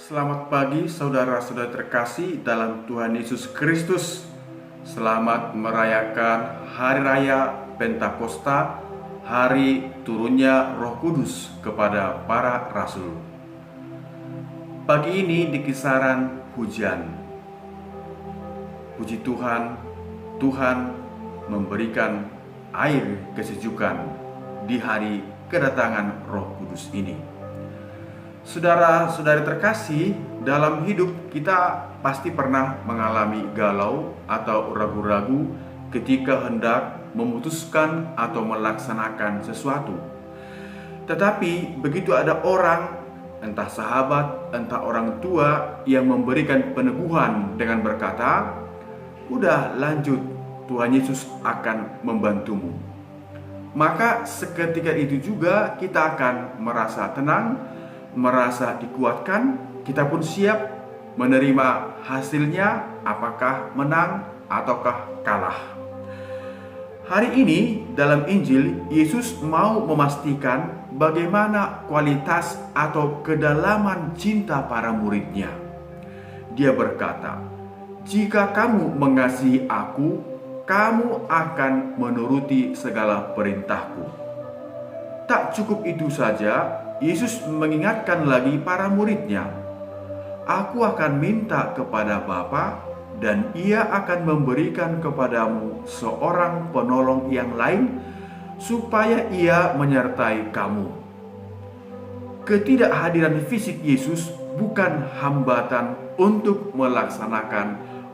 Selamat pagi saudara-saudara terkasih dalam Tuhan Yesus Kristus. Selamat merayakan Hari Raya Pentakosta, hari turunnya Roh Kudus kepada para rasul. Pagi ini di kisaran hujan. Puji Tuhan, Tuhan memberikan air kesejukan di hari kedatangan Roh Kudus ini. Saudara-saudari terkasih, dalam hidup kita pasti pernah mengalami galau atau ragu-ragu ketika hendak memutuskan atau melaksanakan sesuatu. Tetapi begitu ada orang, entah sahabat, entah orang tua, yang memberikan peneguhan dengan berkata, "Udah lanjut, Tuhan Yesus akan membantumu." Maka seketika itu juga kita akan merasa tenang, merasa dikuatkan, kita pun siap menerima hasilnya, apakah menang ataukah kalah. Hari ini dalam Injil, Yesus mau memastikan bagaimana kualitas atau kedalaman cinta para muridnya. Dia berkata, "Jika kamu mengasihi aku, kamu akan menuruti segala perintahku." Tak cukup itu saja, Yesus mengingatkan lagi para muridnya, "Aku akan minta kepada Bapa, dan Ia akan memberikan kepadamu seorang penolong yang lain, supaya Ia menyertai kamu." Ketidakhadiran fisik Yesus bukan hambatan untuk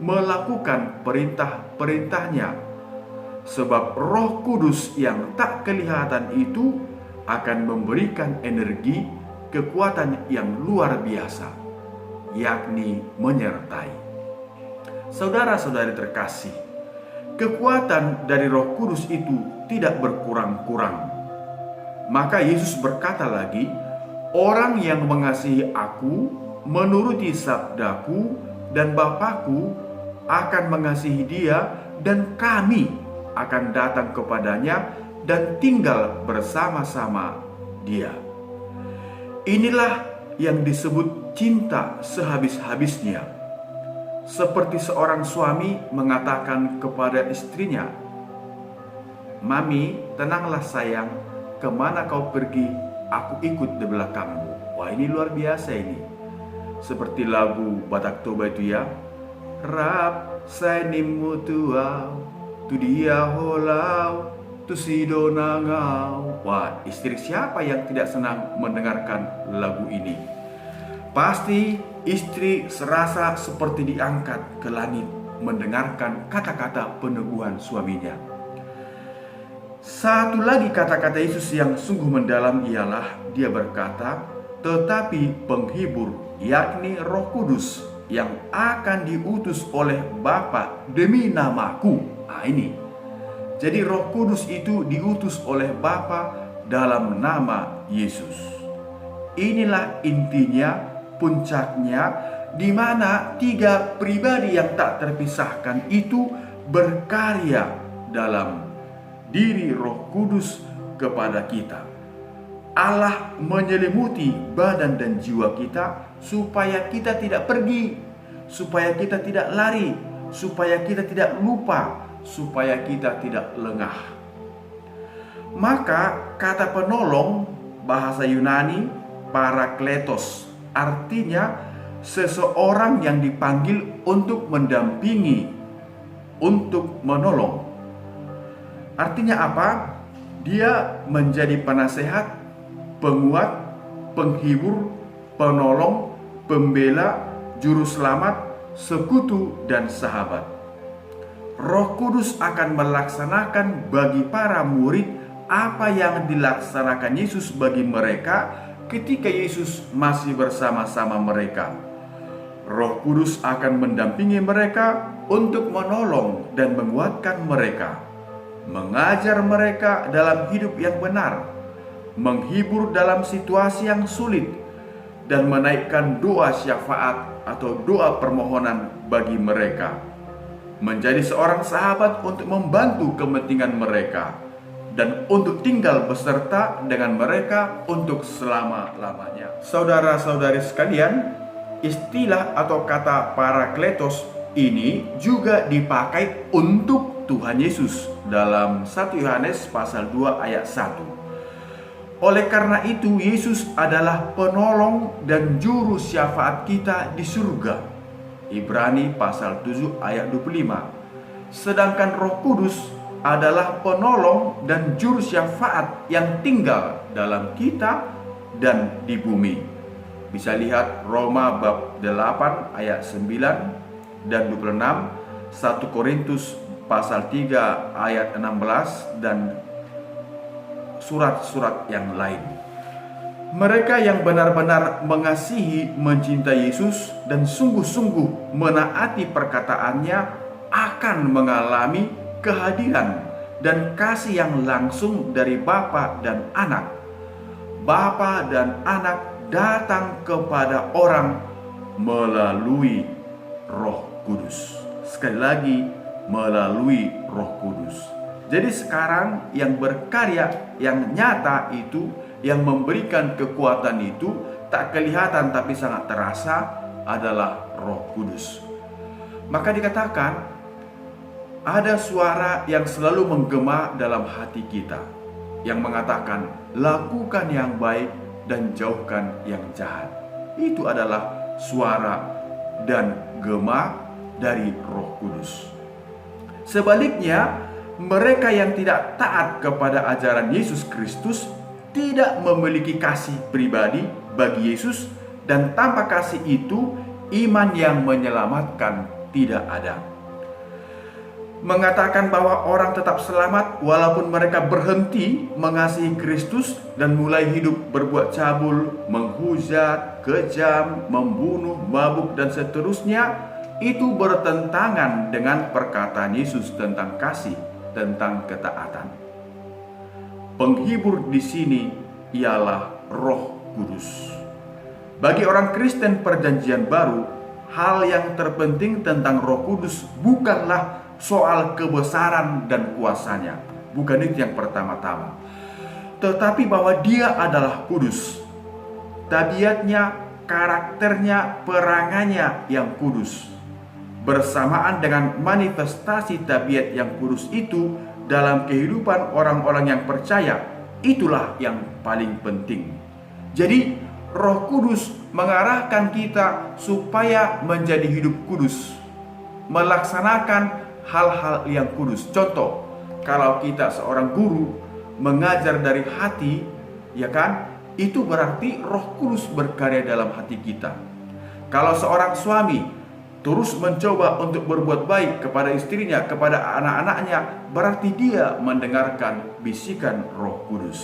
melakukan perintah-perintahnya, sebab Roh Kudus yang tak kelihatan itu akan memberikan energi, kekuatan yang luar biasa, yakni menyertai. Saudara-saudari terkasih, kekuatan dari Roh Kudus itu tidak berkurang-kurang. Maka Yesus berkata lagi, "Orang yang mengasihi aku, menuruti sabdaku, dan Bapakku akan mengasihi dia, dan kami akan datang kepadanya dan tinggal bersama-sama dia." Inilah yang disebut cinta sehabis-habisnya. Seperti seorang suami mengatakan kepada istrinya, "Mami, tenanglah sayang, kemana kau pergi, aku ikut di belakangmu." Wah, ini luar biasa ini. Seperti lagu Batak Toba itu ya, "Rap sainimu tuau, tu dia holau, tu si donangau." Wah, istri siapa yang tidak senang mendengarkan lagu ini? Pasti istri serasa seperti diangkat ke langit mendengarkan kata-kata peneguhan suaminya. Satu lagi kata-kata Yesus yang sungguh mendalam ialah dia berkata, "Tetapi penghibur, yakni Roh Kudus, yang akan diutus oleh Bapa demi namaku." Nah ini, jadi Roh Kudus itu diutus oleh Bapa dalam nama Yesus. Inilah intinya, puncaknya, di mana tiga pribadi yang tak terpisahkan itu berkarya dalam diri Roh Kudus kepada kita. Allah menyelimuti badan dan jiwa kita supaya kita tidak pergi, supaya kita tidak lari, supaya kita tidak lupa, supaya kita tidak lengah. Maka kata penolong bahasa Yunani parakletos, artinya seseorang yang dipanggil untuk mendampingi, untuk menolong. Artinya apa? Dia menjadi penasehat, penguat, penghibur, penolong, pembela, juru selamat, sekutu, dan sahabat. Roh Kudus akan melaksanakan bagi para murid apa yang dilaksanakan Yesus bagi mereka ketika Yesus masih bersama-sama mereka. Roh Kudus akan mendampingi mereka untuk menolong dan menguatkan mereka, mengajar mereka dalam hidup yang benar, menghibur dalam situasi yang sulit, dan menaikkan doa syafaat atau doa permohonan bagi mereka, menjadi seorang sahabat untuk membantu kepentingan mereka, dan untuk tinggal beserta dengan mereka untuk selama-lamanya. Saudara-saudari sekalian, Istilah atau kata parakletos ini juga dipakai untuk Tuhan Yesus dalam 1 Yohanes pasal 2 ayat 1. Oleh karena itu, Yesus adalah penolong dan juru syafaat kita di surga. Ibrani pasal 7 ayat 25. Sedangkan Roh Kudus adalah penolong dan juru syafaat yang tinggal dalam kita dan di bumi. Bisa lihat Roma bab 8 ayat 9 dan 26, 1 Korintus pasal 3 ayat 16, dan surat-surat yang lain. Mereka yang benar-benar mengasihi, mencintai Yesus dan sungguh-sungguh menaati perkataannya akan mengalami kehadiran dan kasih yang langsung dari Bapa dan Anak. Bapa dan Anak datang kepada orang melalui Roh Kudus. Sekali lagi, melalui Roh Kudus. Jadi sekarang yang berkarya, yang nyata itu, yang memberikan kekuatan itu, tak kelihatan tapi sangat terasa adalah Roh Kudus. Maka dikatakan ada suara yang selalu menggema dalam hati kita, yang mengatakan lakukan yang baik dan jauhkan yang jahat. Itu adalah suara dan gema dari Roh Kudus. Sebaliknya, mereka yang tidak taat kepada ajaran Yesus Kristus tidak memiliki kasih pribadi bagi Yesus, dan tanpa kasih itu iman yang menyelamatkan tidak ada. Mengatakan bahwa orang tetap selamat walaupun mereka berhenti mengasihi Kristus dan mulai hidup berbuat cabul, menghujat, kejam, membunuh, mabuk, dan seterusnya, itu bertentangan dengan perkataan Yesus tentang kasih, tentang ketaatan. Penghibur di sini ialah Roh Kudus. Bagi orang Kristen Perjanjian Baru, hal yang terpenting tentang Roh Kudus bukanlah soal kebesaran dan kuasanya, bukan itu yang pertama-tama, tetapi bahwa Dia adalah kudus. Tabiatnya, karakternya, perangannya yang kudus. Bersamaan dengan manifestasi tabiat yang kudus itu dalam kehidupan orang-orang yang percaya, itulah yang paling penting. Jadi Roh Kudus mengarahkan kita supaya menjadi hidup kudus, melaksanakan hal-hal yang kudus. Contoh, kalau kita seorang guru mengajar dari hati, ya kan, itu berarti Roh Kudus berkarya dalam hati kita. Kalau seorang suami terus mencoba untuk berbuat baik kepada istrinya, kepada anak-anaknya, berarti dia mendengarkan bisikan Roh Kudus.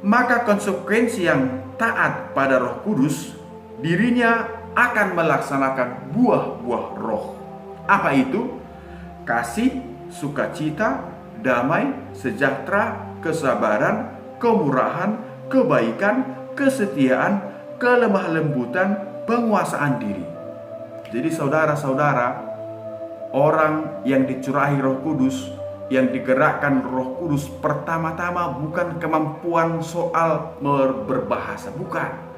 Maka konsekuensi yang taat pada Roh Kudus, dirinya akan melaksanakan buah-buah roh. Apa itu? Kasih, sukacita, damai, sejahtera, kesabaran, kemurahan, kebaikan, kesetiaan, kelemah lembutan, penguasaan diri. Jadi saudara-saudara, orang yang dicurahi Roh Kudus, yang digerakkan Roh Kudus, pertama-tama bukan kemampuan soal berbahasa, bukan.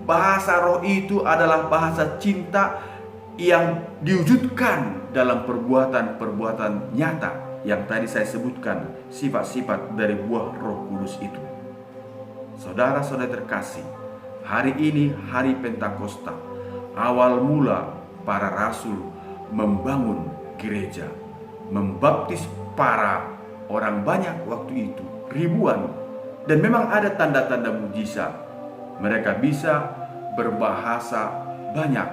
Bahasa roh itu adalah bahasa cinta yang diwujudkan dalam perbuatan-perbuatan nyata yang tadi saya sebutkan, sifat-sifat dari buah Roh Kudus itu. Saudara-saudara terkasih, hari ini hari Pentakosta, awal mula para rasul membangun gereja, membaptis para orang banyak waktu itu, ribuan, dan memang ada tanda-tanda mujizat. Mereka bisa berbahasa banyak,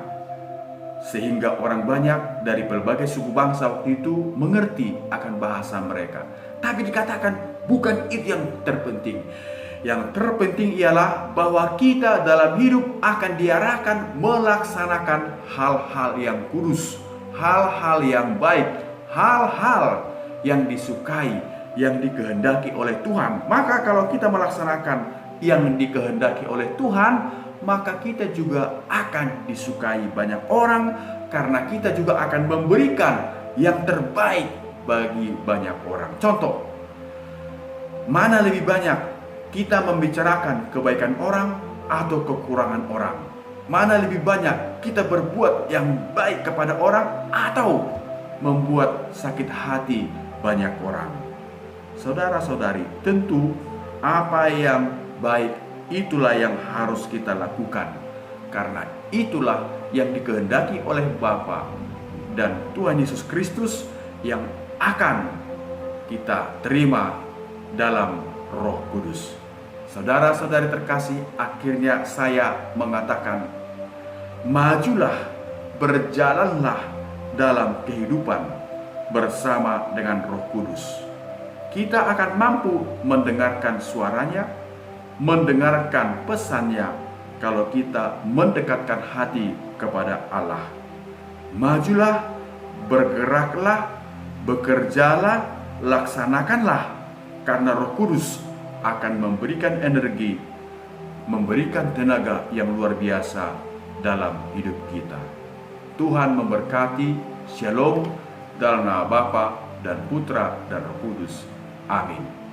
sehingga orang banyak dari berbagai suku bangsa waktu itu mengerti akan bahasa mereka. Tapi dikatakan bukan itu yang terpenting. Yang terpenting ialah bahwa kita dalam hidup akan diarahkan melaksanakan hal-hal yang kudus, hal-hal yang baik, hal-hal yang disukai, yang dikehendaki oleh Tuhan. Maka kalau kita melaksanakan yang dikehendaki oleh Tuhan, maka kita juga akan disukai banyak orang, karena kita juga akan memberikan yang terbaik bagi banyak orang. Contoh, mana lebih banyak kita membicarakan kebaikan orang atau kekurangan orang? Mana lebih banyak kita berbuat yang baik kepada orang atau membuat sakit hati banyak orang? Saudara-saudari, tentu apa yang baik itulah yang harus kita lakukan, karena itulah yang dikehendaki oleh Bapa dan Tuhan Yesus Kristus yang akan kita terima dalam Roh Kudus. Saudara-saudari terkasih, akhirnya saya mengatakan, majulah, berjalanlah dalam kehidupan bersama dengan Roh Kudus. Kita akan mampu mendengarkan suaranya, mendengarkan pesannya kalau kita mendekatkan hati kepada Allah. Majulah, bergeraklah, bekerjalah, laksanakanlah, karena Roh Kudus akan memberikan energi, memberikan tenaga yang luar biasa dalam hidup kita. Tuhan memberkati. Shalom, dalam nama Bapa dan Putra dan Roh Kudus. Amin.